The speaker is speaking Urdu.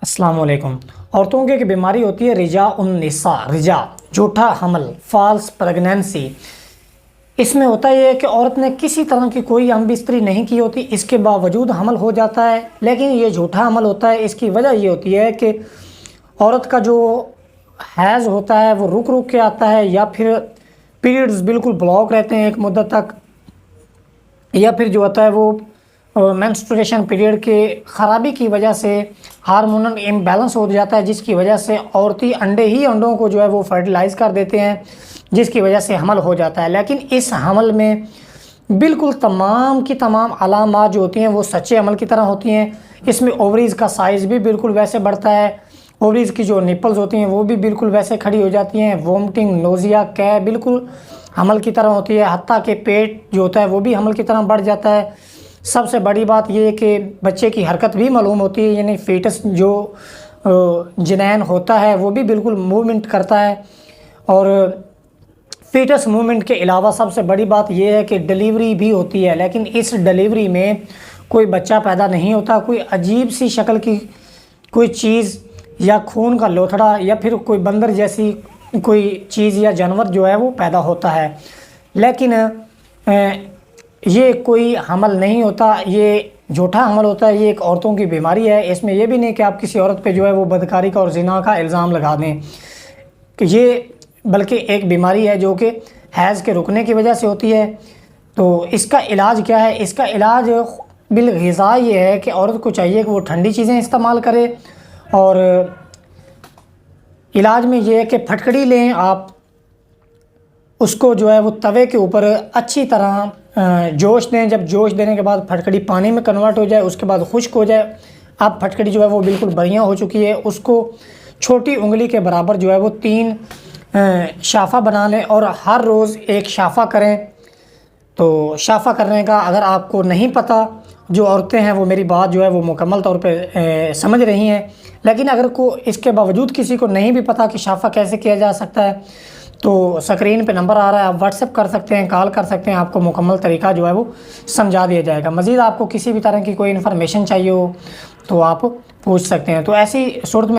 السلام علیکم۔ عورتوں کی ایک بیماری ہوتی ہے رجاء النساء، رجاء جھوٹا حمل، فالس پریگنینسی۔ اس میں ہوتا یہ ہے کہ عورت نے کسی طرح کی کوئی ہم بستری نہیں کی ہوتی، اس کے باوجود حمل ہو جاتا ہے، لیکن یہ جھوٹا حمل ہوتا ہے۔ اس کی وجہ یہ ہوتی ہے کہ عورت کا جو حیض ہوتا ہے وہ رک رک کے آتا ہے، یا پھر پیریڈز بالکل بلاک رہتے ہیں ایک مدت تک، یا پھر جو ہوتا ہے وہ مینسٹریشن پیریڈ کے خرابی کی وجہ سے ہارمونل امبیلنس ہو جاتا ہے، جس کی وجہ سے عورتی انڈوں کو جو ہے وہ فرٹیلائز کر دیتے ہیں، جس کی وجہ سے حمل ہو جاتا ہے۔ لیکن اس حمل میں بالکل تمام کی تمام علامات جو ہوتی ہیں وہ سچے حمل کی طرح ہوتی ہیں۔ اس میں اووریز کا سائز بھی بالکل ویسے بڑھتا ہے، اووریز کی جو نپلز ہوتی ہیں وہ بھی بالکل ویسے کھڑی ہو جاتی ہیں، وومٹنگ، نوزیا، بالکل حمل کی طرح ہوتی ہے، حتیٰ کہ پیٹ جو ہوتا ہے وہ بھی حمل کی طرح بڑھ جاتا ہے۔ سب سے بڑی بات یہ ہے کہ بچے کی حرکت بھی معلوم ہوتی ہے، یعنی فیٹس جو جنین ہوتا ہے وہ بھی بالکل موومنٹ کرتا ہے۔ اور فیٹس موومنٹ کے علاوہ سب سے بڑی بات یہ ہے کہ ڈیلیوری بھی ہوتی ہے، لیکن اس ڈیلیوری میں کوئی بچہ پیدا نہیں ہوتا، کوئی عجیب سی شکل کی کوئی چیز یا خون کا لوتھڑا یا پھر کوئی بندر جیسی کوئی چیز یا جانور جو ہے وہ پیدا ہوتا ہے، لیکن یہ کوئی حمل نہیں ہوتا، یہ جھوٹا حمل ہوتا ہے۔ یہ ایک عورتوں کی بیماری ہے۔ اس میں یہ بھی نہیں کہ آپ کسی عورت پہ جو ہے وہ بدکاری کا اور زنا کا الزام لگا دیں، کہ یہ بلکہ ایک بیماری ہے جو کہ حیض کے رکنے کی وجہ سے ہوتی ہے۔ تو اس کا علاج کیا ہے؟ اس کا علاج بالغذا یہ ہے کہ عورت کو چاہیے کہ وہ ٹھنڈی چیزیں استعمال کرے، اور علاج میں یہ ہے کہ پھٹکڑی لیں آپ، اس کو جو ہے وہ توے کے اوپر اچھی طرح جوش دیں، جب جوش دینے کے بعد پھٹکڑی پانی میں کنورٹ ہو جائے، اس کے بعد خشک ہو جائے، اب پھٹکڑی جو ہے وہ بالکل بڑھیا ہو چکی ہے، اس کو چھوٹی انگلی کے برابر جو ہے وہ 3 شافہ بنا لیں، اور ہر روز ایک شافہ کریں۔ تو شافہ کرنے کا اگر آپ کو نہیں پتہ، جو عورتیں ہیں وہ میری بات جو ہے وہ مکمل طور پہ سمجھ رہی ہیں، لیکن اگر اس کے باوجود کسی کو نہیں بھی پتہ کہ شافہ کیسے کیا جا سکتا ہے، تو سکرین پہ نمبر آ رہا ہے، آپ واٹس ایپ کر سکتے ہیں، کال کر سکتے ہیں، آپ کو مکمل طریقہ جو ہے وہ سمجھا دیا جائے گا۔ مزید آپ کو کسی بھی طرح کی کوئی انفارمیشن چاہیے ہو تو آپ پوچھ سکتے ہیں۔ تو ایسی صورت میں